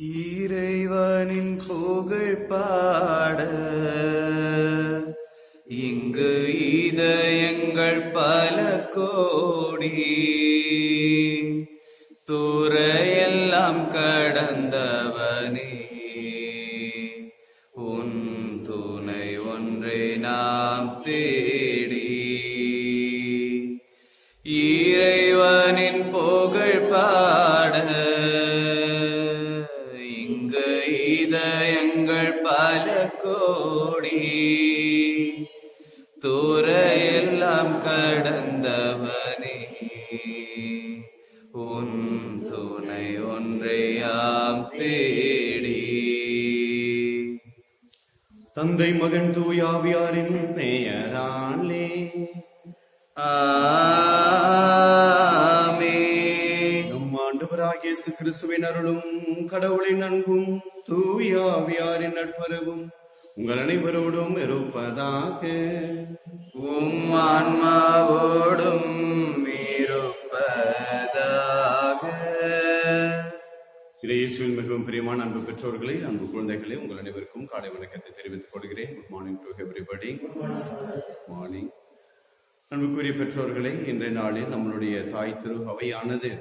இறைவனின் புகழ் பாட இங்கு இதயங்கள் பல கோடி துறையெல்லாம் கடந்தவனே உன் துணை ஒன்றை நாம் தேடி இறைவனின் புகழ் பாட இங்கு இதயங்கள் பல கோடி துறையெல்லாம் கடந்தவனே உன் துணை ஒன்றையாம் தேடி. தந்தை மகன் தூயாவியாரின் பெயராலே ஆமென். நம் ஆண்டவராகிய இயேசு கிறிஸ்துவின் அருளும் கடவுளின் அன்பும் தூயாவியாரின் நட்புறவும் உங்கள் அனைவரோடும் இருப்பதாக. உம் ஆன்மாவோடும் இருப்பதாக. இயேசுவில் மிகவும் பிரியமான அன்பு பெற்றோர்களே, அன்பு குழந்தைகளே, உங்கள் அனைவருக்கும் காலை வணக்கத்தை தெரிவித்துக் கொள்கிறேன். Good morning to everybody. Morning. அன்புக்குரிய பெற்றோர்களே, இன்றைய நாளில் நம்மளுடைய தாய் திரு அவையானது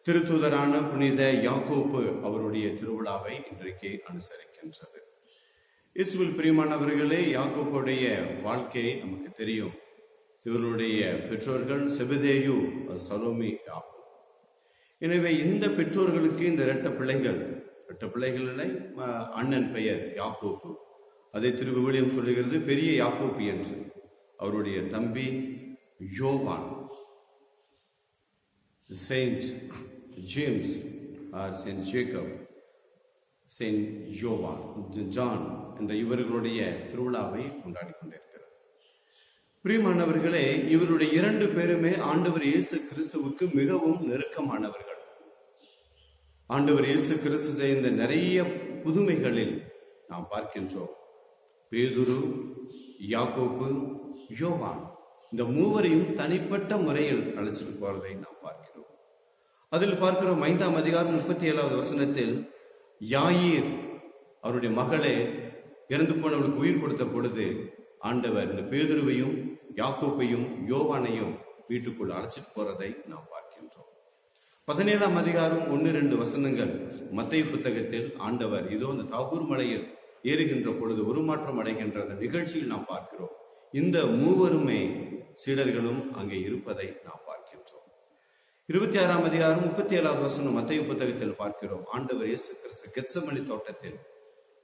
திருத்தூதரான புனித யாக்கோப்பு அவருடைய திருவிழாவை இன்றைக்கு அனுசரிக்கின்றது. இயேசுவில் பிரியமானவர்களே, யாக்கோப்புடைய வாழ்க்கை நமக்கு தெரியும். இவருடைய பெற்றோர்கள் செபதேயு சலோமி ஆகும். எனவே இந்த பெற்றோர்களுக்கு இந்த இரட்ட பிள்ளைகளை அண்ணன் பெயர் யாக்கோப்பு. அதை திருவிவிலியம் சொல்லுகிறது பெரிய யாக்கோப்பு என்று. அவருடைய தம்பி Yovan, Saint James or Saint Jacob, Saint Yovan, John என்ற இவர்களுடைய திருவிழாவை கொண்டாடி கொண்டிருக்கிறார். பிரியமானவர்களே, இவருடைய இரண்டு பேருமே ஆண்டவர் இயேசு கிறிஸ்துவுக்கு மிகவும் நெருக்கமானவர்கள். ஆண்டவர் இயேசு கிறிஸ்து செய்த நிறைய புதுமைகளில் நாம் பார்க்கின்றோம். பேதுரு, யாக்கோப்பு, யோவான் இந்த மூவரையும் தனிப்பட்ட முறையில் அழைச்சிட்டு போறதை நாம் பார்க்கிறோம். அதில் பார்க்கிறோம் 5ஆம் அதிகாரம் 37வது வசனத்தில் யாயீர் அவருடைய மகளே இறந்து போனவர்களுக்கு உயிர் கொடுத்த பொழுது ஆண்டவர் இந்த பேதுருவையும் யாக்கோப்பையும் யோவானையும் வீட்டுக்குள் அழைச்சிட்டு போறதை நாம் பார்க்கின்றோம். 17ஆம் அதிகாரம் 1-2 வசனங்கள் மத்தேயு புத்தகத்தில் ஆண்டவர் இதோ இந்த தாகூர் மலையில் ஏறுகின்ற பொழுது உருமாற்றம் அடைகின்ற அந்த நிகழ்ச்சியில் நாம் பார்க்கிறோம். இந்த மூவருமே சீடர்களும் அங்கே இருப்பதை நாம் பார்க்கின்றோம். 26ஆம் அதிகாரம் 37வது வசனம் மத்தேயு புத்தகத்தில் பார்க்கிறோம். ஆண்டவர் இயேசு கிறிஸ்து கெத்சமனி தோட்டத்தில்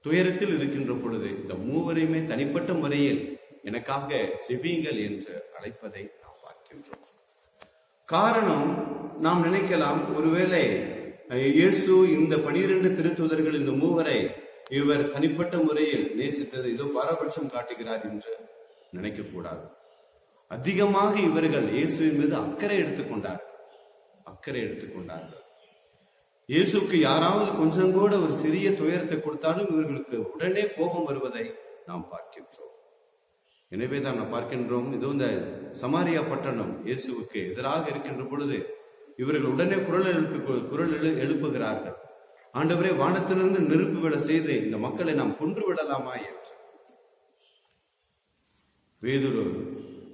துயரத்தில் இருக்கின்ற பொழுது இந்த மூவரையுமே தனிப்பட்ட முறையில் எனக்காக ஜெபியுங்கள் என்று அழைப்பதை நாம் பார்க்கின்றோம். காரணம், நாம் நினைக்கலாம் ஒருவேளை இயேசு இந்த 12 திருத்தூதர்கள் இந்த மூவரை இவர் தனிப்பட்ட முறையில் நேசித்தது இதோ பாரபட்சம் காட்டுகிறார் என்று நினைக்க கூடாது. அதிகமாக இவர்கள் இயேசுவின் மீது அக்கறை எடுத்துக்கொண்டார்கள். இயேசுக்கு யாராவது கொஞ்சம் கூட ஒரு சிறிய துயரத்தை கொடுத்தாலும் இவர்களுக்கு உடனே கோபம் வருவதை நாம் பார்க்கின்றோம். எனவேதான் நாம் பார்க்கின்றோம், இதோ இந்த சமாரியா பட்டணம் இயேசுவுக்கு எதிராக இருக்கின்ற பொழுது இவர்கள் உடனே குரல் எழுப்புகிறார்கள். ஆண்டவரே, வானத்திலிருந்து நெருப்பு விழ செய்து இந்த மக்களை நாம் கொன்று விடலாமா என்று. பேதுரு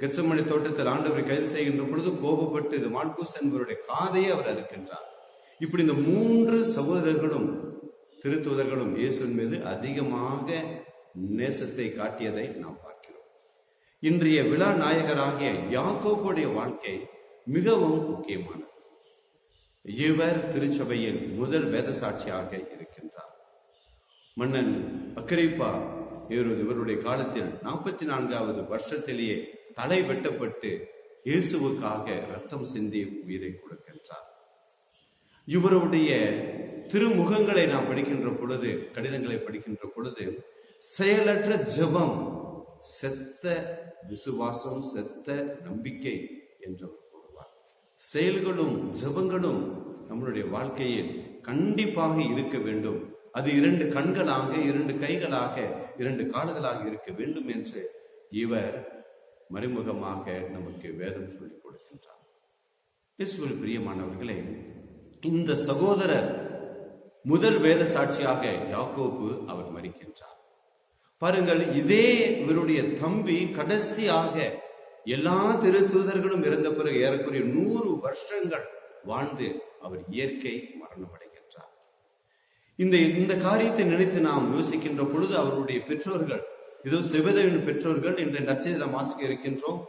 கெத்சமனி தோட்டத்தில் ஆண்டவரை கைது செய்கின்ற பொழுது கோபப்பட்டு இது மால்குஸ் என்பவருடைய காதையை அவர் அறுக்கின்றார். இப்படி இந்த 3 சகோதரர்களும் திருத்தூதர்களும் இயேசுவின் மீது அதிகமாக நேசத்தை காட்டியதை நாம் பார்க்கிறோம். இன்றைய விழா நாயகராகிய யாக்கோப்புடைய வாழ்க்கை மிகவும் முக்கியமானது. இவர் திருச்சபையில் முதல் வேத சாட்சியாக இருக்கின்றார். மன்னன் அக்கிரிப்பா இவருடைய காலத்தில் 44வது வருஷத்திலேயே தலை வெட்டப்பட்டு இயேசுவுக்காக ரத்தம் சிந்தி உயிரை கொடுக்கின்றார். இவருடைய திருமுகங்களை நாம் படிக்கின்ற பொழுது, கடிதங்களை படிக்கின்ற பொழுது, செயலற்ற ஜெபம் செத்த விசுவாசம், செத்த நம்பிக்கை என்று கூறுவார். செயல்களும் ஜெபங்களும் நம்மளுடைய வாழ்க்கையில் கண்டிப்பாக இருக்க வேண்டும். அது 2 கண்களாக, 2 கைகளாக, 2 கால்களாக இருக்க வேண்டும் என்று இவர் மறைமுகமாக நமக்கு வேதம் சொல்லிக் கொடுக்கின்றார். இயேசுவில் பிரியமானவர்களே, இந்த சகோதரர் முதல் வேத சாட்சியாக யாக்கோபு அவர் மரிக்கின்றார். பாருங்கள், இதே இவருடைய தம்பி கடைசியாக எல்லா திருத்தூதர்களும் இறந்த பிறகு ஏறக்குறைய 100 வருஷங்கள் வாழ்ந்து அவர் இயற்கை மரணமடைகின்றார். இந்த காரியத்தை நினைத்து நாம் யோசிக்கின்ற பொழுது அவருடைய பெற்றோர்கள், இதோ செபதேவின் பெற்றோர்கள் இன்று நற்செய்தியில வாசிக்க இருக்கின்றோம்,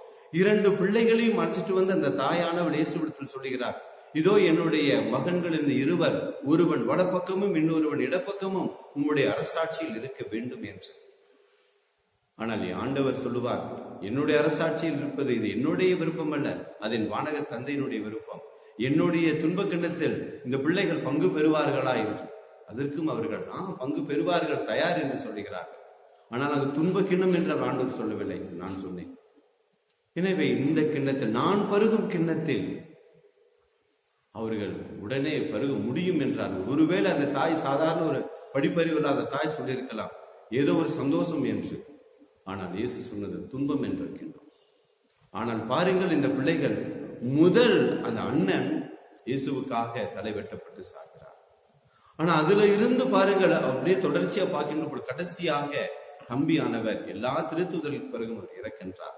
2 பிள்ளைகளையும் அழைச்சிட்டு வந்து அந்த தாயானவள் இயேசுவிடத்தில் சொல்லுகிறார், இதோ என்னுடைய மகன்கள் இந்த இருவர், ஒருவன் வலப்பக்கமும் இன்னொருவன் இடப்பக்கமும் உம்முடைய அரசாட்சியில் இருக்க வேண்டும் என்று. ஆனால் ஆண்டவர் சொல்லுவார், என்னுடைய அரசாட்சியில் இருப்பது இது என்னுடைய விருப்பம் அல்ல, அதன் வானக தந்தையினுடைய விருப்பம். என்னுடைய துன்ப கிண்ணத்தில் இந்த பிள்ளைகள் பங்கு பெறுவார்களா என்று. அதற்கும் அவர்கள் பங்கு பெறுவார்கள், தயார் என்று சொல்லுகிறார்கள். ஆனால் அது துன்ப கிண்ணம் என்று ஆண்டவர் சொல்லவில்லை, நான் சொன்னேன். எனவே இந்த கிண்ணத்தில், நான் பருகும் கிண்ணத்தில் அவர்கள் உடனே பருக முடியும் என்றார். ஒருவேளை அந்த தாய் சாதாரண ஒரு படிப்பறிவு இல்லாத தாய் சொல்லியிருக்கலாம், ஏதோ ஒரு சந்தோஷம் என்று. ஆனால் இயேசு சொன்னது துன்பம் என்று இருக்கின்றோம். ஆனால் பாருங்கள், இந்த பிள்ளைகள் முதல் அந்த அண்ணன் இயேசுவுக்காக தலை வெட்டப்பட்டு சாகிறார். ஆனா அதுல இருந்து பாருங்கள், அப்படியே தொடர்ச்சியா பார்க்கின்ற கடைசியாக தம்பியானவர் எல்லா திருத்தூதர்களுக்கு பிறகு அவர் இறக்கின்றார்.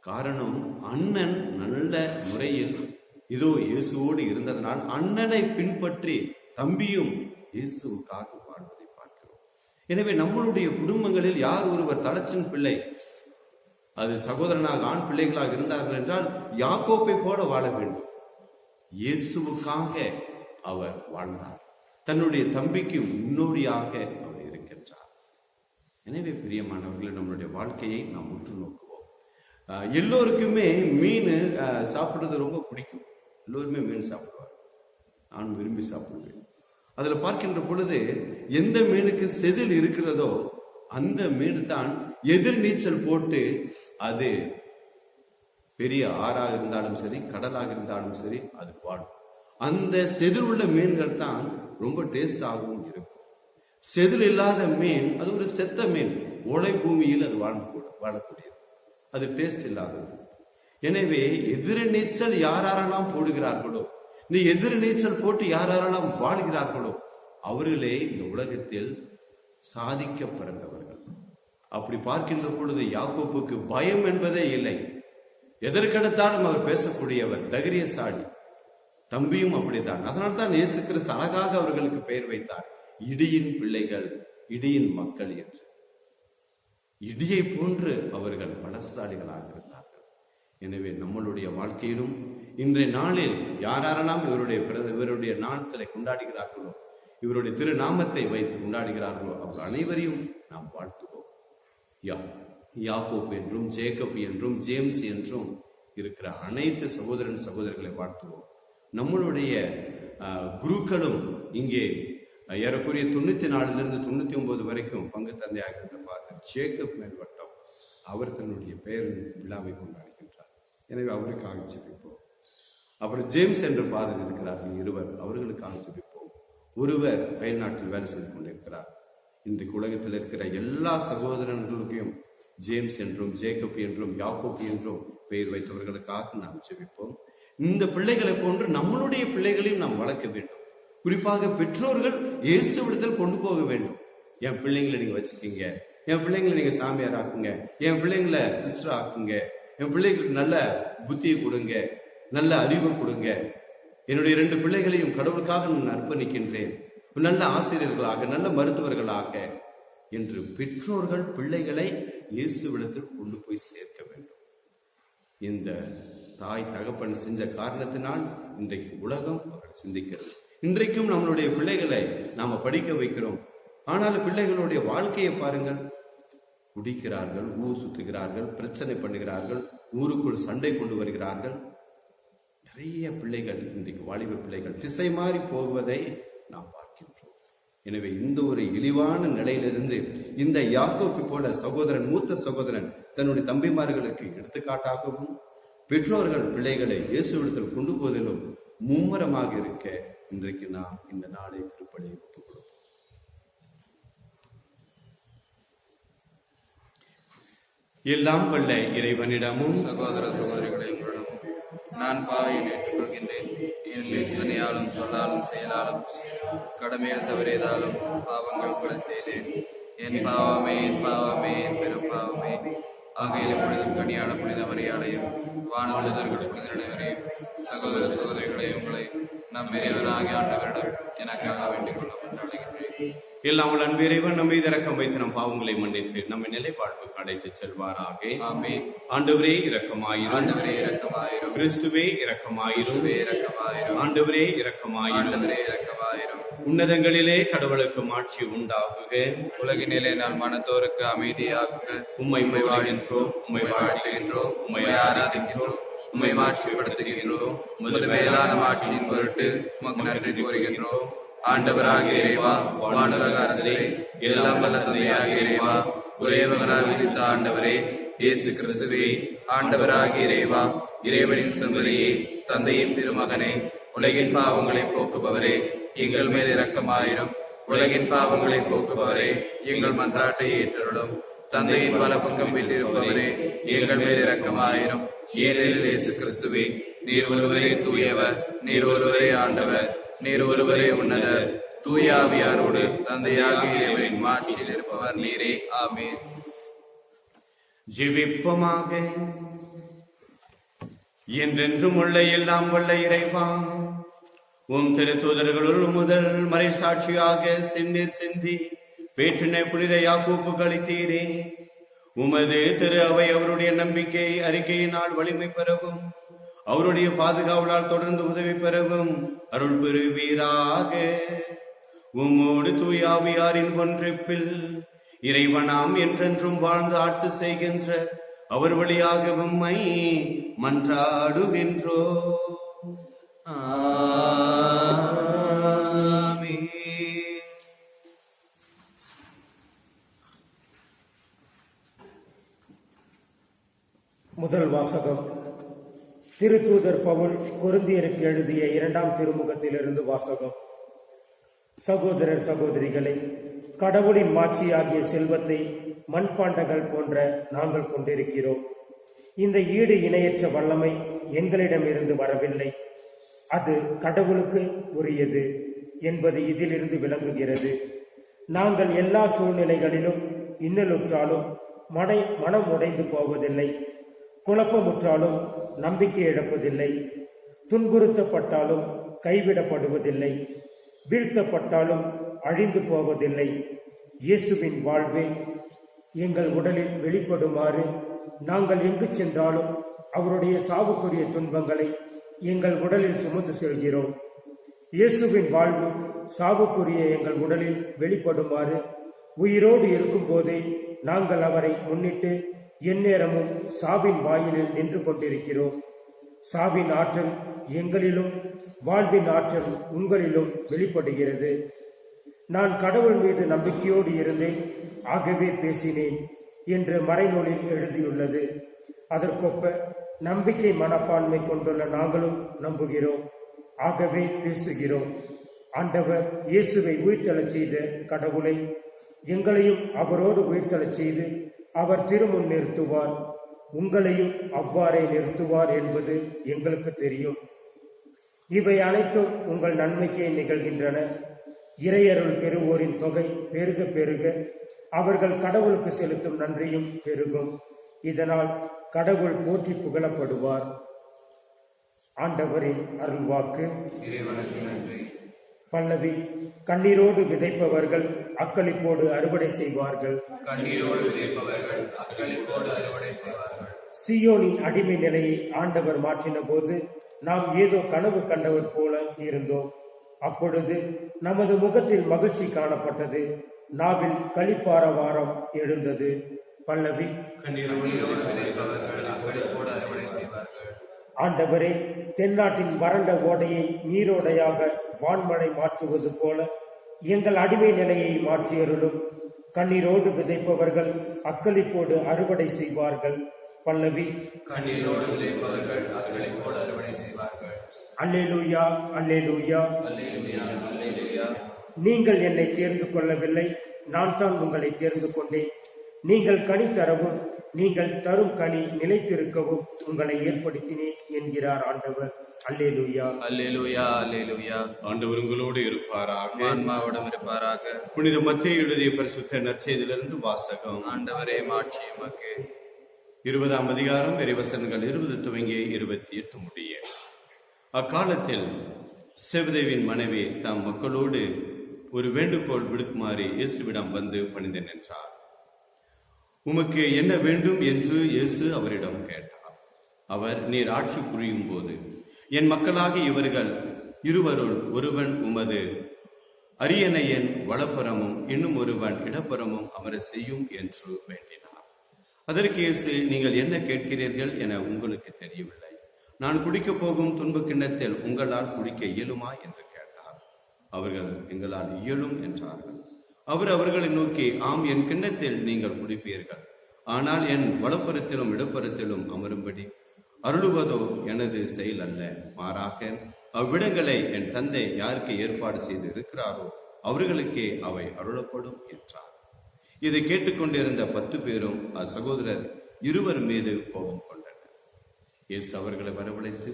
காரணம், அண்ணன் நல்ல முறையில் இதோ இயேசுவோடு இருந்ததனால் அண்ணனை பின்பற்றி தம்பியும் இயேசுவுக்காக வாழ்வதை பார்க்கிறோம். எனவே நம்மளுடைய குடும்பங்களில் யார் ஒருவர் தலைச்சின் பிள்ளை, அது சகோதரனாக ஆண் பிள்ளைகளாக இருந்தார்கள் என்றால் யாக்கோப்பை போல வாழ வேண்டும். இயேசுவுக்காக அவர் வாழ்ந்தார், தன்னுடைய தம்பிக்கு முன்னோடியாக அவர் இருக்கின்றார். எனவே பிரியமானவர்களே, நம்மளுடைய வாழ்க்கையை நாம் உற்று நோக்குவோம். எல்லோருக்குமே மீன் சாப்பிடுறது ரொம்ப பிடிக்கும். எல்லோருமே மீன் சாப்பிடுவார், நான் விரும்பி சாப்பிடுவேன். அதுல பார்க்கின்ற பொழுது எந்த மீனுக்கு செதில் இருக்கிறதோ அந்த மீன் தான் எதிர் நீச்சல் போட்டு, அது பெரிய ஆறாக இருந்தாலும் சரி, கடலாக இருந்தாலும் சரி, அது வாழும். அந்த செதில் உள்ள மீன்கள் தான் ரொம்ப டேஸ்டாகவும் இருக்கும். செதில் இல்லாத மீன் அது ஒரு செத்த மீன், ஓலை பூமியில் அது வாழக்கூடியது, அது டேஸ்ட் இல்லாதது. எனவே எதிர் நீச்சல் யாரெல்லாம் போடுகிறார்களோ, இந்த எதிர் நீச்சல் போட்டு யாரெல்லாம் வாழ்கிறார்களோ அவர்களே இந்த உலகத்தில் சாதிக்க பிறந்தவர்கள். அப்படி பார்க்கின்ற பொழுது யாக்கோப்புக்கு பயம் என்பதே இல்லை. எதற்கெடுத்தாலும் அவர் பேசக்கூடியவர், தைரியசாலி. தம்பியும் அப்படித்தான். அதனால்தான் இயேசு கிறிஸ்து அழகாக அவர்களுக்கு பெயர் வைத்தார், இடியின் பிள்ளைகள், இடியின் மக்கள் என்று. இடியை போன்று அவர்கள் பலசாலிகளாக இருந்தார்கள். எனவே நம்மளுடைய வாழ்க்கையிலும் இன்றைய நாளில் யாரெல்லாம் இவருடைய நாட்களை கொண்டாடுகிறார்களோ, இவருடைய திருநாமத்தை வைத்து கொண்டாடுகிறார்களோ, அவர்கள் அனைவரையும் நாம் வாழ்த்துவோம். யாக்கோப் என்றும் ஜேக்கப் என்றும் ஜேம்ஸ் என்றும் இருக்கிற அனைத்து சகோதரர்களை வாழ்த்துவோம். நம்மளுடைய குருக்களும் இங்கே ஏறக்குறைய 94 99 வரைக்கும் பங்கு தந்தையாக இருந்த ஃபாதர் ஜேக்கப் மேல்வட்டம், அவர் தன்னுடைய பெயரின் விழாவை கொண்டாடுகின்றார். எனவே அவருக்காக ஜெபிப்போம். அப்புறம் ஜேம்ஸ் என்ற ஃபாதர் இருக்கிறார்கள், இருவர், அவர்களுக்காக ஜெபிப்போம். ஒருவர் அயல்நாட்டில் வேலை செய்து கொண்டிருக்கிறார். இன்றைக்கு உலகத்தில் இருக்கிற எல்லா சகோதரர்களுக்கும் ஜேம்ஸ் என்றும் ஜேக்கப் என்றும் யாக்கோப் என்றும் பெயர் வைத்தவர்களுக்காக நாம் ஜெபிப்போம். இந்த பிள்ளைகளை போன்று நம்மளுடைய பிள்ளைகளையும் நாம் வளர்க்க வேண்டும். குறிப்பாக பெற்றோர்கள் இயேசுவிடத்தில் கொண்டு போக வேண்டும். என் பிள்ளைங்களை நீங்க வச்சுக்கீங்க, என் பிள்ளைங்களை நீங்க சாமியார் ஆக்குங்க, என் பிள்ளைங்களை சிஸ்டர் ஆக்குங்க, என் பிள்ளைகளுக்கு நல்ல புத்தியை கொடுங்க, நல்ல அறிவு கொடுங்க, என்னுடைய 2 பிள்ளைகளையும் கடவுளுக்காக நான் அர்ப்பணிக்கின்றேன், நல்ல ஆசிரியர்களாக, நல்ல மருத்துவர்களாக என்று பெற்றோர்கள் பிள்ளைகளை இயேசுவிடத்தில் கொண்டு போய் சேர்க்க வேண்டும். இந்த தாய் தகப்பன் செஞ்ச காரணத்தினால் இன்றைக்கு உலகம் அவர்கள் சிந்திக்கிறது. இன்றைக்கும் நம்மளுடைய பிள்ளைகளை நாம படிக்க வைக்கிறோம். ஆனால் பிள்ளைகளுடைய வாழ்க்கையை பாருங்கள், குடிக்கிறார்கள், ஊர் சுத்துகிறார்கள், பிரச்சனை பண்ணுகிறார்கள், ஊருக்குள் சண்டை கொண்டு வருகிறார்கள். நிறைய பிள்ளைகள் இன்றைக்கு வாலிப பிள்ளைகள் திசை மாறி போவதை நாம் பார்க்கின்றோம். எனவே இந்த ஒரு இழிவான நிலையிலிருந்து இந்த யாக்கோப்பை போல சகோதரன், மூத்த சகோதரன் தன்னுடைய தம்பிமார்களுக்கு எடுத்துக்காட்டாகவும், பெற்றோர்கள் பிள்ளைகளை இயேசுவிடத்தில் கொண்டு போவதிலும் மும்முரமாக இருக்க இன்றைக்கு நாம் இந்த நாளை திருப்பலி ஒப்புக்கொள்வோம். எல்லாம் வல்ல இறைவனிடமும் சகோதர சகோதரிகளை நான் பாவையை ஏற்றுக்கொள்கின்றேன். ஏனெனில் சிந்தனையாலும் சொல்லாலும் செயலாலும் கடமையில் தவறியதாலும் பாவங்கள் பல செய்தேன். என் பாவமே, என் பாவமே, என் பெரும் பாவமே. ஆகையில் புனிதம் கனியான புனித மரியாதையும் வானவர்கள் புனித நடைவரையும் சகோதர சகோதரிகளை உங்களை நம் இறைவனாகிய ஆண்டவரிடம் எனக்காக வேண்டிக் கொள்ள கொண்டாடுகின்றேன். எல்லாம் உள்ள அன்பு இறைவன் நம்மை இரக்கம் வைத்து நம் பாவங்களை மன்னித்து நம்மை நிலை வாழ்வுக்கு அடைத்து செல்வாராக. ஆமென். ஆண்டவரே இரக்கமாயிரும். ஆண்டவரே இரக்கமாயிரும். கிறிஸ்துவே இரக்கமாயிரும். கிறிஸ்துவே இரக்கமாயிரும். ஆண்டவரே இரக்கமாயிரும். ஆண்டவரே இரக்கமாயிரும். உன்னதங்களிலே கடவுளுக்கு மாட்சி உண்டாகுக. உலகினிலே நான் மனத்தோருக்கு அமைதியாகுக. உம்மை வாழ்கின்றோம், உம்மை வாழ்த்துகின்றோம், உம்மை ஆராதிக்கின்றோம், உம்மை மாட்சிப்படுத்துகின்றோம். உமது மேலான மாட்சியின் பொருட்டு உமக்கு நன்றி கூறுகின்றோம். ஆண்டவராகிய இறைவா, வானுலக அரசரே, எல்லாம் வல்ல தந்தையாகிய இறைவா, ஒரே மகனாய் உதித்த ஆண்டவரே, இயேசு கிறிஸ்துவே, ஆண்டவராகிய இறைவா, இறைவனின் செம்மறியே, தந்தையின் திருமகனே, உலகின் பாவங்களை போக்குபவரே, எங்கள் மேல் இரக்கமாயிரும். உலகின் பாவங்களை போக்குபவரே, எங்கள் மன்றாட்டை ஏற்றருளும். தந்தையின் வலப்பக்கம் வீட்டிருப்பவரே, எங்கள் மேல் இரக்கமாயிரும். ஏனெனில் இயேசு கிறிஸ்துவே, நீர் ஒருவரே தூயவர், நீர் ஒருவரே ஆண்டவர், நீர் ஒருவரே உன்னதர், தூய ஆவியாரோடு தந்தையாகிய இறைவனின் மாட்சியில் இருப்பவர் நீரே. ஆமென். ஜெபிப்போமாக. என்றென்றும் உள்ள எல்லாம் வல்ல இறைவா, உம் திருத்தூதர்களுள் முதல் மறைசாட்சியாக சின்னீர் சிந்தி வேற்றினை புனித யாக்கோப்புக்கு அளித்தீரே. உமது திரு அவை அவருடைய நம்பிக்கை அறிக்கையினால் வலிமை பெறவும், அவருடைய பாதுகாவலால் தொடர்ந்து உதவி பெறவும் அருள் பெறுவீராக. உம்மோடு தூயாவியாரின் ஒன்றிப்பில் இறைவனாம் என்றென்றும் வாழ்ந்து ஆட்சி செய்கின்ற அவர் வழியாக உம்மை மன்றாடுகின்றோ. ஆமென். முதல் வாசகம். திருத்தூதர் பவுல் கொரிந்தியருக்கு எழுதிய 2ஆம் திருமுகத்திலிருந்து வாசகம். சகோதரர் சகோதரிகளை, கடவுளின் மாட்சியாகிய செல்வத்தை மண்பாண்டங்கள் போன்ற நாங்கள் கொண்டிருக்கிறோம். இந்த ஈடு இணையற்ற வல்லமை எங்களிடமிருந்து வரவில்லை, அது கடவுளுக்கு உரியது என்பது இதிலிருந்து விளங்குகிறது. நாங்கள் எல்லா சூழ்நிலைகளிலும் இன்னலுற்றாலும் மனம் உடைந்து போவதில்லை, குழப்பமுற்றாலும் நம்பிக்கை இழப்பதில்லை, துன்புறுத்தப்பட்டாலும் கைவிடப்படுவதில்லை, வீழ்த்தப்பட்டாலும் அழிந்து போவதில்லை. இயேசுவின் வாழ்வே எங்கள் உடலில் வெளிப்படுமாறு நாங்கள் எங்கு சென்றாலும் அவருடைய சாவுக்குரிய துன்பங்களை எங்கள் உடலில் சுமந்து செல்கிறோம். இயேசுவின் வாழ்வு சாவுக்குரிய எங்கள் உடலில் வெளிப்படுமாறு உயிரோடு இருக்கும் போதே நாங்கள் அவரை முன்னிட்டு எந்நேரமும் சாவின் வாயிலில் நின்று கொண்டிருக்கிறோம். சாவின் ஆற்றல் எங்களிலும் வாழ்வின் ஆற்றல் உங்களிலும் வெளிப்படுகிறது. நான் கடவுள் மீது நம்பிக்கையோடு இருந்தேன், ஆகவே பேசினேன் என்று மறைநூலில் எழுதியுள்ளது. அதற்கொப்ப நம்பிக்கை மனப்பான்மை கொண்டுள்ள நாங்களும் நம்புகிறோம், ஆகவே பேசுகிறோம். ஆண்டவர் இயேசுவை உயிர்த்தெழச் செய்த கடவுளை எங்களையும் அவரோடு உயிர்த்தெழச் செய்து அவர் திருமுன் நிறுத்துவார், உங்களையும் அவ்வாறே நிறுத்துவார் என்பது எங்களுக்கு தெரியும். இவை அனைத்தும் உங்கள் நன்மைக்கே நிகழ்கின்றன. இறையருள் பெறுவோரின் தொகை பெருக பெருக அவர்கள் கடவுளுக்கு செலுத்தும் நன்றியும் பெருகும். இதனால் கடவுள் போற்றி புகழப்படுவார். ஆண்டவரின் அருள்வாக்கு. இறைவனுக்கு நன்றி. பல்லவி. கண்ணீரோடு விதைப்பவர்கள் அக்களிப்போடு அறுவடை செய்வார்கள். கண்ணீரோடு விதைப்பவர்கள் அக்களிப்போடு அறுவடை செய்வார்கள். சியோனின் அடிமை நிலையை ஆண்டவர் மாற்றின போது நாம் ஏதோ கனவு கண்டவர் போல இருந்தோம். அப்பொழுது நமது முகத்தில் மகிழ்ச்சி காணப்பட்டது, நாவில் களிப்பாரவாரம் எழுந்தது. பல்லவி. கண்ணீரோடு விதைப்பவர்கள் அக்களிப்போடு அறுவடை செய்வார்கள். ஆண்டவரே, தென்னாட்டின் வறண்ட ஓடையை நீரோடையாக வான்மழை மாற்றுவது போல எங்கள் அடிமை நிலையை மாற்றியருளும். கண்ணீரோடு விதைப்பவர்கள் அக்களிப்போடு அறுவடை செய்வார்கள். பல்லவி. கண்ணீரோடு விதைப்பவர்கள் அக்களிப்போடு அறுவடை செய்வார்கள். அல்லேலூயா, அல்லேலூயா. அல்லேலூயா, அல்லேலூயா. நீங்கள் என்னை தேர்ந்து கொள்ளவில்லை, நான் தான் உங்களை தேர்ந்து கொண்டேன். நீங்கள் கனி தரவும் நீங்கள் தரும் கனி நிலைத்திருக்கவும் உங்களை ஏற்படுத்தினேன் என்கிறார் ஆண்டவர். அல்லேலூயா. அல்லேலூயா, அல்லேலூயா. ஆண்டவர் உங்களோடு இருப்பாராக. ஆன்மாவோடும் இருப்பாராக. புனித மத்தேயு எழுதிய பரிசுத்த நற்செய்தியிலிருந்து வாசகம். ஆண்டவரே மாட்சி உமக்கு. 20ஆம் அதிகாரம் இறைவசனங்கள் 20 துவங்கி 28 முடிய. அக்காலத்தில் செபதேவின் மனைவி தம் மக்களோடு ஒரு வேண்டுகோள் விடுக்குமாறு இயேசுவிடம் வந்து பணிந்து நின்றார். உமக்கு என்ன வேண்டும் என்று இயேசு அவரிடம் கேட்டார். அவர், நீர் ஆட்சி புரியும் போது என் மக்களாகி இவர்கள் இருவருள் ஒருவன் உமது அரியணையின் வலப்புறமும் இன்னும் ஒருவன் இடப்புறமும் அமர செய்யும் என்று வேண்டினார். அதற்கு இயேசு, நீங்கள் என்ன கேட்கிறீர்கள் என உங்களுக்கு தெரியவில்லை. நான் குடிக்கப் போகும் துன்ப கிண்ணத்தில் உங்களால் குடிக்க இயலுமா என்று கேட்டார். அவர்கள், எங்களால் இயலும் என்றார்கள். அவர் அவர்களை நோக்கி, ஆம், என் கிண்ணத்தில் நீங்கள் குடிப்பீர்கள். ஆனால் என் வலப்புறத்திலும் இடப்புறத்திலும் அமரும்படி அருளுவதோ எனது செயல் அல்ல, மாறாக அவ்விடங்களை என் தந்தை யாருக்கு ஏற்பாடு செய்து இருக்கிறாரோ அவர்களுக்கே அவை அருளப்படும் என்றார். இதை கேட்டுக்கொண்டிருந்த 10 பேரும் அச்சகோதரர் இருவர் மீது கோபம் கொண்டனர். இயேசு அவர்களை வரவழைத்து,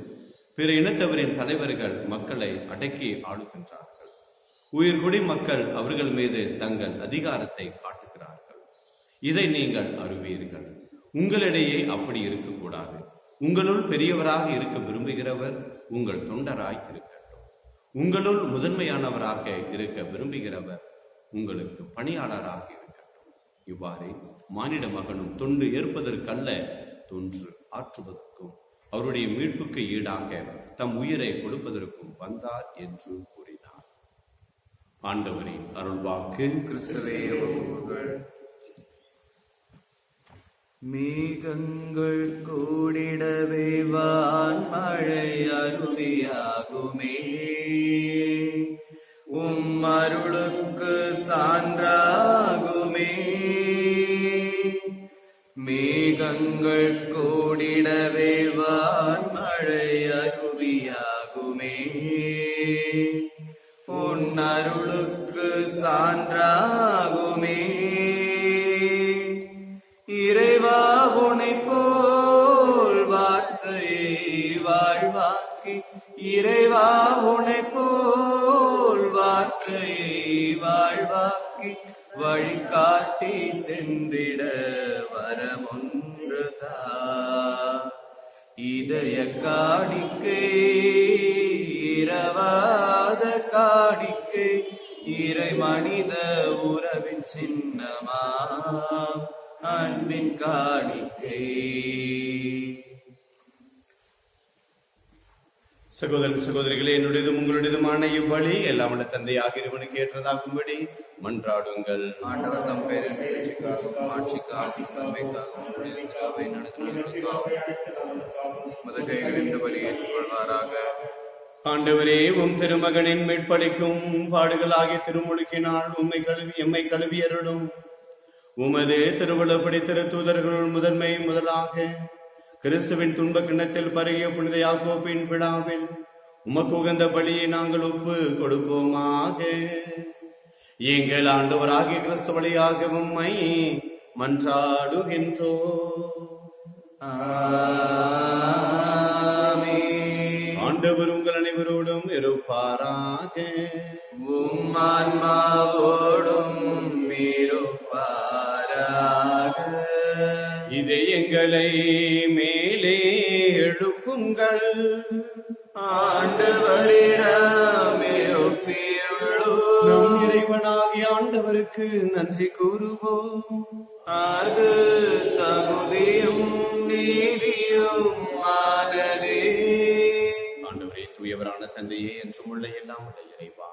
பிற இனத்தவரின் தலைவர்கள் மக்களை அடக்கி ஆளுகின்றார்கள். உயிர்குடி மக்கள் அவர்கள் மீது தங்கள் அதிகாரத்தை காட்டுகிறார்கள். இதை நீங்கள் அறிவீர்கள். உங்களிடையே அப்படி இருக்கக்கூடாது. உங்களுள் பெரியவராக இருக்க விரும்புகிறவர் உங்கள் தொண்டராய் இருக்கட்டும். உங்களுள் முதன்மையானவராக இருக்க விரும்புகிறவர் உங்களுக்கு பணியாளராக இருக்கட்டும். இவ்வாறே மானிட மகனும் தொண்டு ஏற்பதற்கல்ல, தொன்று ஆற்றுவதற்கும் அவருடைய மீட்புக்கு ஈடாக தம் உயிரை கொடுப்பதற்கும் வந்தார் என்று கூறினார். ஆண்டவரின் அருள்வாக்கு. கிறிஸ்துவே உமக்கு புகழ். மேகங்கள் கூடிடவே வான்மழை அருவியாகுமே, அருளுக்கு சான்றாகுமே. மேகங்கள் கூடிடவே வான்மழை அருவியாகுமே, அருளுக்கு சான்றாகுமே. இறைவா, உனை போல் வார்த்தையை வாழ்வாக்கி, இறைவா, உனை போல் வார்த்தையை வாழ்வாக்கி வழிகாட்டி சென்றிட வரமொன்றுதா. இதய காணிக்கை, இரவாத காணிக்கை, இறை மனித உறவின் சின்னமா அன்பின் காணிக்கை. சகோதரன் சகோதரிகளே, என்னுடையதும் உங்களுடையதுமான இவ்வழி எல்லாம் உள்ள தந்தையாக இறைவனுக்கு ஏற்றதாகும்படி மன்றாடுங்கள். ஆண்டவர் தம் பேரின் பேச்சுக்காகவும் ஆட்சிக்காகவும் நன்மைக்காகவும் திருவை நடத்துவதற்காகவும் மத கைகளின் பலி ஏற்றுக்கொள்வாராக. ஆண்டவரே, உம் திருமகனின் மீட்பளிக்கும் பாடுகளாகிய திருமுழுக்கினால் எம்மை கழுவி அருளும். உமது திருவுளப்படி திருத்தூதர்கள் முதன்மை முதலாக கிறிஸ்துவின் துன்ப கிண்ணத்தில் பருகிய புனித யாக்கோபின் விழாவில் உமக்கு உகந்த பலியை நாங்கள் ஒப்பு கொடுப்போமாக. எங்கள் ஆண்டவராகிய கிறிஸ்து வழியாக உம்மை மன்றாடுகின்றோ. ஆண்டவர் உங்கள் அனைவரோடும் இருப்பாராக. உம் ஆன்மாவோடும் இருப்பாராக. இதயங்களை மேலே எழுப்புங்கள். ஆண்டவரிடம் எழுப்பியுள்ளோம். நம் இறைவனாகிய ஆண்டவருக்கு நன்றி கூறுவோம். அது தகுதியும் நீதியும் ஆனதே. ஆண்டவரே, தூயவரான தந்தையே, என்றும் உள்ள எல்லாம் உள்ள இறைவா,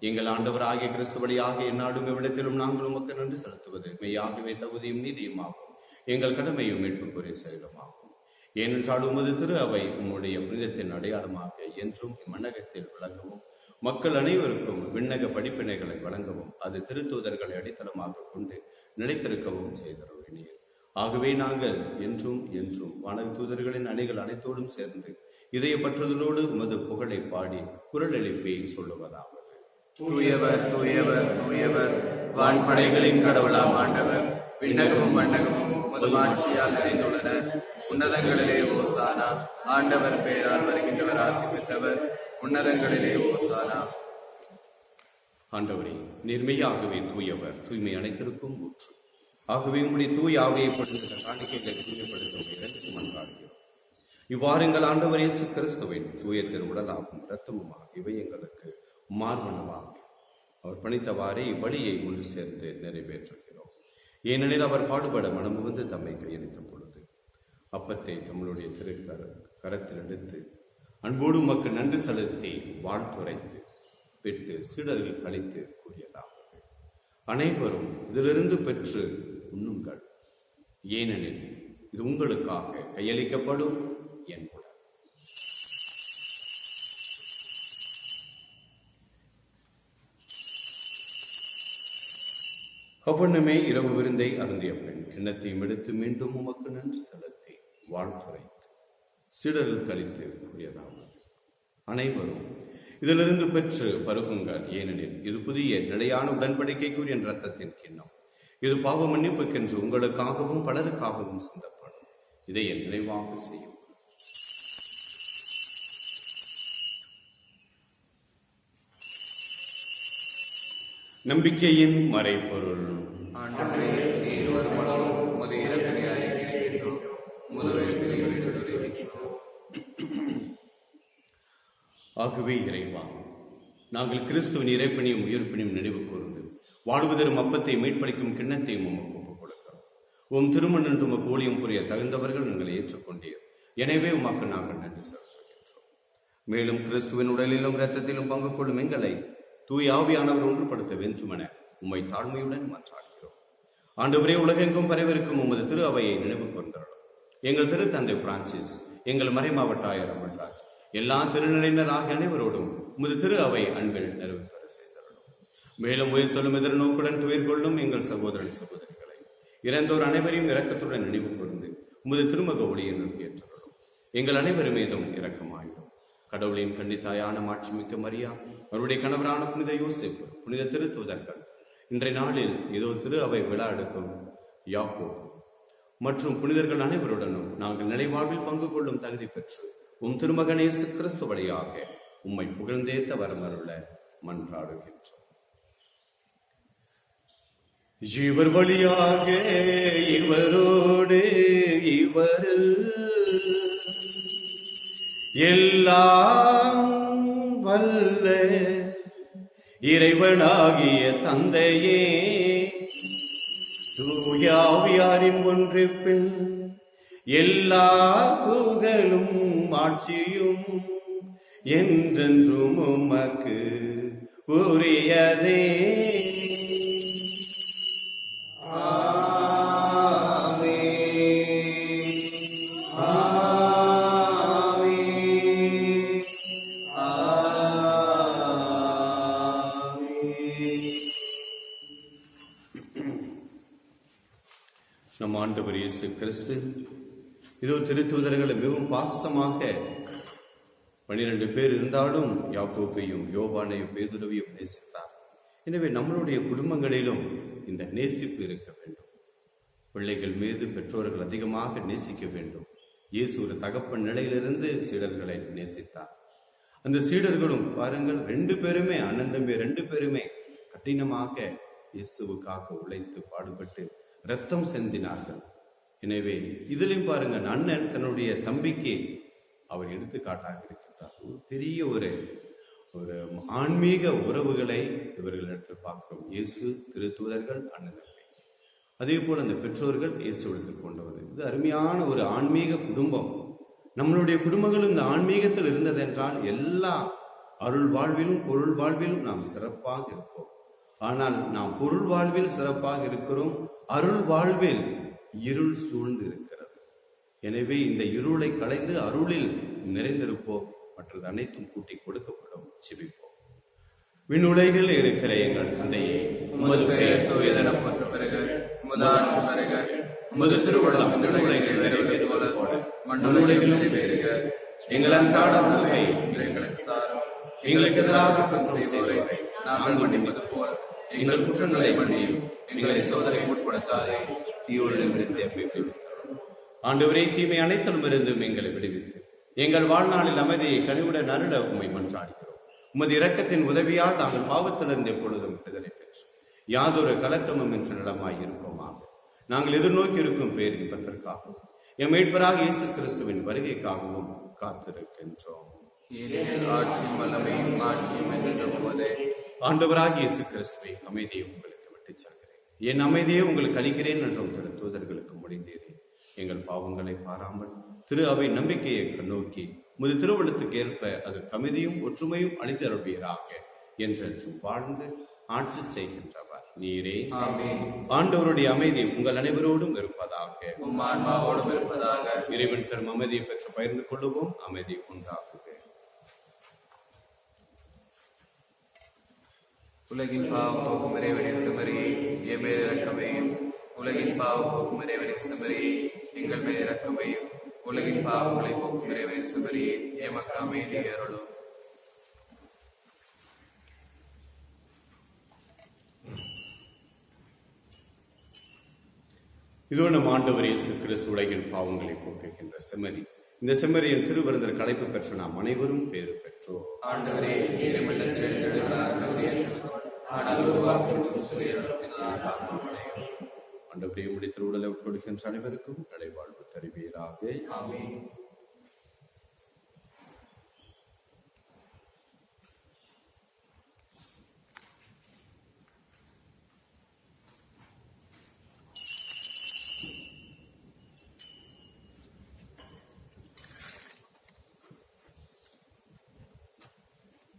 எங்கள் ஆண்டவராகிய கிறிஸ்து வழியாக எந்நாளும் எவ்விடத்திலும் நாங்கள் உமக்கு நன்றி செலுத்துவது மெய்யாகவே தகுதியும் நீதியும் ஆகும். எங்கள் கடமையும் மீட்புக்குரிய செயலுமாகும். ஏனென்றால் உமது திரு அவை உம்முடைய புனிதத்தின் அடையாளமாக என்றும் இம்மண்ணகத்தில் விளங்கவும், மக்கள் அனைவருக்கும் விண்ணக படிப்பினைகளை வழங்கவும், அது திருத்தூதர்களை அடித்தளமாக கொண்டு நிலைத்திருக்கவும் செய்தருளினீர். ஆகவே நாங்கள் என்றும் என்றும் வானக தூதர்களின் அணிகள் அனைத்தோடும் சேர்ந்து இதய பற்றுதலோடு உமது புகழை பாடி குரல் எழுப்பி சொல்லுவதாவது: தூயவர் தூயவர் தூயவர், வான்படைகளின் கடவுளாம் ஆண்டவர், விண்ணகமும் மண்ணகமும் உமது மாட்சியால் நிறைந்துள்ளன. உன்னதங்களிலே ஓசானா. ஆண்டவர் பெயரால் வருகின்றவர் ஆசி பெற்றவர். உன்னதங்களிலே ஓசானா. ஆண்டவரே, நேர்மையாகவே தூயவர், தூய்மை அனைத்திற்கும் ஊற்று. ஆகவே உங்களுடைய தூய ஆவியை படுகின்ற காணிக்கைகளை தூய்மைப்படுத்தும் மன்றாடுகிறோம். இவ்வாறு எங்கள் ஆண்டவர் இயேசு கிறிஸ்துவின் தூய திருவுடலாகும் இரத்தமுமாக இவை எங்களுக்கு மார்பனவாகும். அவர் பணித்தவாறே இவ்வழியை கொண்டு சேர்ந்து நிறைவேற்றுகிறோம். ஏனெனில் அவர் பாடுபட மனமுகந்து தம்மை கையளித்த பொழுது அப்பத்தை தம்முடைய கரத்தில் எடுத்து அன்போடு உமக்கு நன்றி செலுத்தி வாழ்த்துரைத்து பெற்று சீடர்கள் கழித்து கூறியதாவது: அனைவரும் இதிலிருந்து பெற்று உண்ணுங்கள், ஏனெனில் இது உங்களுக்காக கையளிக்கப்படும் என் உடல். அவ்வண்ணமே இரவு விருந்தை அருந்திய பெண் கிண்ணத்தையும் எடுத்து மீண்டும் உமக்கு நன்றி செலுத்தி வாழ்த்துரைத்து சீடர்கள் கழித்து கூறியதாவது: அனைவரும் இதிலிருந்து பெற்று பருகுங்கள், ஏனெனில் இது புதிய நிலையான உடன்படிக்கைக்குரிய இரத்தத்தின் கிண்ணம். இது பாவ மன்னிப்புக்கென்று உங்களுக்காகவும் பலருக்காகவும் சிந்தப்படும். இதை என் நினைவாக செய்யும். நம்பிக்கையின் மறைபொருள். ஆண்டவரே, நீர் வருமளவும் உமது இறப்பினை அறிவிக்கின்றோம், உமது உயிர்ப்பினை எடுத்துரைக்கின்றோம். ஆகவே இறைவா, நாங்கள் கிறிஸ்துவின் இறைப்பணியும் உயிர்ப்பினையும் நினைவு கூர்ந்து வாழ்வு தரும் அப்பத்தை மீட்பளிக்கும் கிண்ணத்தையும் உமக்கு ஒப்புக் கொடுக்கிறோம். உம் திருமணன்று உமக்கு ஊழியம் புரிய தகுந்தவர்கள் எங்களை ஏற்றுக்கொண்டீர். எனவே உமக்கு நாங்கள் நன்றி செலுத்துகின்றோம். மேலும் கிறிஸ்துவின் உடலிலும் இரத்தத்திலும் பங்கு கொள்ளும் எங்களை தூய் ஆவியானவர் ஒன்றுபடுத்த வேண்டுமென உம்மை தாழ்மையுடன் மன்றாடுகிறோம். ஆண்டவரே, உலகெங்கும் பரவிருக்கும் உமது திரு அவையை நினைவு கூர்ந்தருளும். எங்கள் திரு தந்தை பிரான்சிஸ், எங்கள் மறைமாவட்ட ஆயர் அமல்ராஜ், எல்லா திருநிலையினர் ஆகிய அனைவரோடும் உமது திரு அவை அன்பில் நிறைவேற்ற செய்தருளும். மேலும் உயிர்த்தொழும் எதிர்நோக்குடன் துயிர் கொள்ளும் எங்கள் சகோதரன் சகோதரிகளை இறந்தோர் அனைவரையும் இரக்கத்துடன் நினைவு கூர்ந்து உமது திருமக ஒளியை நிறைவேற்றருளும். எங்கள் அனைவரும் மீதும் இரக்கமாயிடும். கடவுளின் கன்னித்தாயான மாட்சிமிக்க மரியா, அவருடைய கணவரான புனித யோசேப்பு, புனித திருத்தூதர்கள், இன்றைய நாளில் ஏதோ திரு அவை விழா எடுக்கும் யாக்கோபு மற்றும் புனிதர்கள் அனைவருடனும் நாங்கள் நிலைவாழ்வில் பங்கு கொள்ளும் தகுதி பெற்று உம் திருமகன் இயேசு கிறிஸ்து வழியாக உம்மை புகழ்ந்தேத்த வரமருள மன்றாடுகின்றோம். இவர் வழியாக இவரோடு இவரில் எல்லாம் வல்ல இறைவனாகிய தந்தையே, தூய ஆவியாரின் ஒன்றிப்பில் எல்லா புகழும் ஆட்சியும் என்றென்றும் உமக்கு உரியதே. நம் ஆண்டவர் இயேசு கிறிஸ்து இதோ திருத்தூதர்களை மிகவும் பாசமாக 12 பேர் இருந்தாலும் யாக்கோபையும் யோவானையும் பேதுருவையும் நேசித்தார். எனவே நம்மளுடைய குடும்பங்களிலும் இந்த நேசிப்பு இருக்க வேண்டும். பிள்ளைகள் மீது பெற்றோர்கள் அதிகமாக நேசிக்க வேண்டும். இயேசு ஒரு தகப்பன் நிலையிலிருந்து சீடர்களை நேசித்தார். அந்த சீடர்களும் பாருங்கள், 2 பேருமே அண்ணன் தம்பி 2 பேருமே கடினமாக இயேசுவுக்காக உழைத்து பாடுபட்டு இரத்தம் சிந்தினார்கள். எனவே இதிலையும் பாருங்கள், அண்ணன் தன்னுடைய தம்பிக்கு அவர் எடுத்துக்காட்டாக இருக்கின்றார். ஒரு பெரிய ஒரு ஆன்மீக உறவுகளை இவர்களிடத்தில் பார்க்கிறோம். இயேசு, திருத்தூதர்கள், அண்ணன் தம்பி, அதே போல அந்த பெற்றோர்கள் இயேசு எடுத்துக் கொண்டவர். இது அருமையான ஒரு ஆன்மீக குடும்பம். நம்மளுடைய குடும்பங்களும் இந்த ஆன்மீகத்தில் இருந்ததென்றால் எல்லா அருள் வாழ்விலும் பொருள் வாழ்விலும் நாம் சிறப்பாக இருப்போம். ஆனால் நாம் பொருள் வாழ்வில் சிறப்பாக இருக்கிறோம், அருள் வாழ்வில் இருள் சூழ்ந்து இருக்கிறது. எனவே இந்த இருளை களைந்து அருளில் நிறைந்திருப்போம். மற்றது அனைத்தும் கூட்டி கொடுக்கப்படும். செபிப்போம். விண்ணுலகில் இருக்கிற எங்கள் தந்தையே, உமது பெயர் தூயதென போற்ற பெறுக, உமது ஆட்சி வருக, உமது திருவுள்ளம் விண்ணுலகில் நிறைவேறுவது போல மண்ணுலகிலும் நிறைவேறுக. எங்கள் அன்றாட உணவை எங்களுக்கு தாரும். எங்களுக்கு எதிராக குற்றம் செய்வோரை நாங்கள் மன்னிப்பது போல் எங்கள் எங்கள் குற்றங்களை மன்னியும், எங்களை சோதனை உட்படுத்தாதே, தீயோரிடமிருந்து எம்மை விடுவித்தருளும். ஆண்டவரே, தீமை அனைத்திலும் இருந்தும் எங்களை விடுவித்து எங்கள் வாழ்நாளில் அமைதியை கனிவுடன் அருள உம்மை மன்றாடுகிறோம். உமது இரக்கத்தின் உதவியால் நாங்கள் பாவத்திலிருந்து எப்பொழுதும் விடுதலை பெற்று யாதொரு கலக்கமும் என்று நலமாய் இருப்போமாக. நாங்கள் எதிர்நோக்கி இருக்கும் பேரின்பத்திற்காகவும் எம் மீட்பராக இயேசு கிறிஸ்துவின் வருகைக்காகவும் காத்திருக்கின்றோம். ஏனெனில் ஆட்சியும் வல்லமையும் மாட்சியும் என்றென்றும் உமதே. ஆண்டவராக இயேசு கிறிஸ்துவை அமைதியை உங்களுக்கு விட்டுச் செல்கிறேன், என் அமைதியை உங்களுக்கு அளிக்கிறேன் என்றும் திரு தூதர்களுக்கு முடிந்தீரே. எங்கள் பாவங்களை பாராமல் திரு அவை நம்பிக்கையை கண்ணோக்கி முது திருவள்ளத்துக்கு ஏற்ப அது அமைதியும் ஒற்றுமையும் அளித்தருள்வீராக என்றென்றும் வாழ்ந்து ஆட்சி செய்கின்றவர் நீரே. ஆமென். ஆண்டவருடைய அமைதி உங்கள் அனைவரோடும் இருப்பதாக, உம் ஆன்மாவோடும் இருப்பதாக. இறைவன் தரும் அமைதியை பெற்று பகிர்ந்து கொள்ளுவோம். அமைதி உண்டாகுக. உலகின் பாவம் போக்கும் இறைவனின் செம்மறியை என் மேல் இரக்கமையும். உலகின் பாவம் போக்கும் இறைவனின் செம்மறியை எங்கள் மேல் இரக்கமையும். உலகின் பாவங்களை போக்கும் இறைவனின் செம்மறியை எமக்கு அமைதி அருளும். இதோ நம் ஆண்டவர் இயேசு கிறிஸ்து உலகின் பாவங்களை போக்குகின்ற செம்மறி. இந்த செம்மறியின் திருவிருந்தர் களைப்பு பெற்ற நாம் அனைவரும் பேறு பெற்றோம். ஆண்டவரே, நீரிமண்டலத்தில் எழுந்தருளாக செய்யட்டும். ஆனால் ஒரு வாக்கு செய்யட்டும். ஆண்டவரே, உம்முடைய திருவுடலை உட்கொள்கின்ற அனைவருக்கும் நடைவாழ்வு தருவீராக. ஆமென்.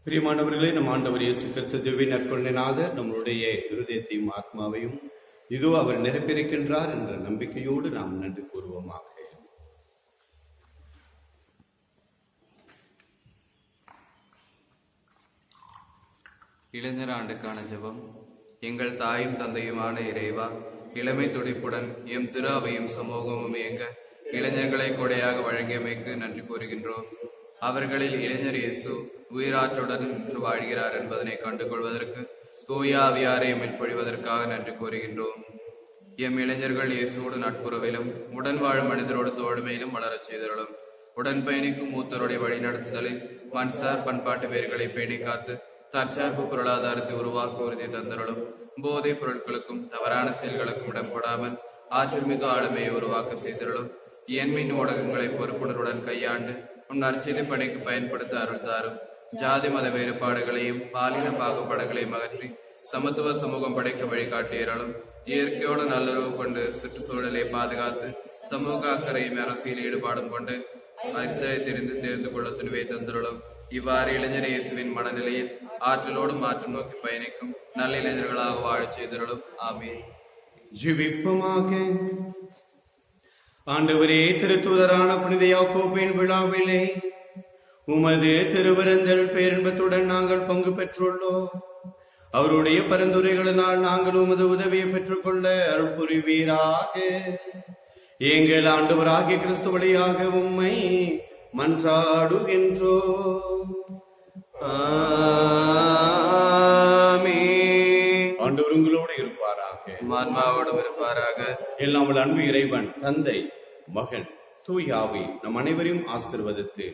பிரியமானவர்களே, நம் ஆண்டவர் இயேசு கிறிஸ்து திவ்ய நற்கருணையினாக நம்முடைய இருதயத்தையும் ஆத்மாவையும் இதோ அவர் நிரப்பியிருக்கின்றார் என்ற நம்பிக்கையோடு நாம் நன்றி கூறுவோமாக. இளைஞர் ஆண்டுக்கான ஜெபம். எங்கள் தாயும் தந்தையுமான இறைவா, இளமை துடிப்புடன் எம் திரு அவையும் சமூகமும் இயங்க இளைஞர்களை கொடையாக வழங்கியமைக்கு நன்றி கூறுகின்றோம். அவர்களில் இளைஞர் இயேசு உயிராற்றுடன் நின்று வாழ்கிறார் என்பதனை கண்டுகொள்வதற்கு தூய ஆவியாரை மேற்பொழிவதற்காக நன்றி கூறுகின்றோம். எம் இளைஞர்கள் இயேசுவோடு நட்புறவிலும் உடன் வாழும் மனிதரோடு தோழமையிலும் வளரச் செய்தருளும். உடன் பயணிக்கும் மூத்தருடைய வழிநடத்துதலில் மண்சார் பண்பாட்டு வேர்களை பேணி காத்து தற்சார்பு பொருளாதாரத்தை உருவாக்க உறுதி தந்தருளும். போதைப் பொருட்களுக்கும் தவறான செயல்களுக்கும் இடம் கொடாமல் ஆற்றல் மிகு ஆளுமையை உருவாக்க செய்தருளும். இயன்மின் ஊடகங்களை பொறுப்புணர்வுடன் கையாண்டு உன் நற்செய்தி பணிக்கு பயன்படுத்த அருள் தாரும். ஜாதி மத வேறுபாடுகளையும் பாலின பாகுபாடுகளையும் அகற்றி சமத்துவ சமூகம் படைக்க வழிகாட்டியறலும். இயற்கையோடு நல்லுறவு கொண்டு சுற்றுச்சூழலை பாதுகாத்து சமூக அக்கறையும் அரசியல் ஈடுபாடும் கொண்டு அர்த்தத்தை தெரிந்து கொள்ள துணிவை தந்துள்ளோம். இவ்வாறு இளைஞர் இயேசுவின் மனநிலையில் ஆற்றலோடு மாற்றம் நோக்கி பயணிக்கும் நல்ல இளைஞர்களாக வாழச் செய்தருளும். ஆமீன். ஜெபிப்போமாக. ஆண்டவரே, திருத்தூதரான புனித யாக்கோபின் விழாவிலே உமது திருவிருந்தல் பேரின்பத்துடன் நாங்கள் பங்கு பெற்றுள்ளோம். அவருடைய பரிந்துரைகளினால் நாங்கள் உமது உதவியை பெற்றுக்கொள்ள அருள் புரிவீராக. எங்கள் ஆண்டவராகிய கிறிஸ்து வழியாக உம்மை மன்றாடுகின்றோம். ஆண்டவர் உங்களோடு இருப்பாராக, ஆன்மாவோடும் இருப்பாராக. எல்லாம் வல்ல அன்பு இறைவன் தந்தை, மகன், தூய ஆவி நம் அனைவரையும் ஆசீர்வதித்து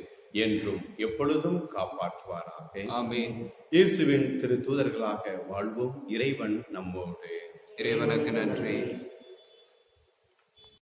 என்றும் எப்பொழுதும் காப்பாற்றுவாராக. ஆமென். இயேசுவின் திரு தூதர்களாக வாழ்வோம். இறைவன் நம்மோடு. இறைவனுக்கு நன்றி.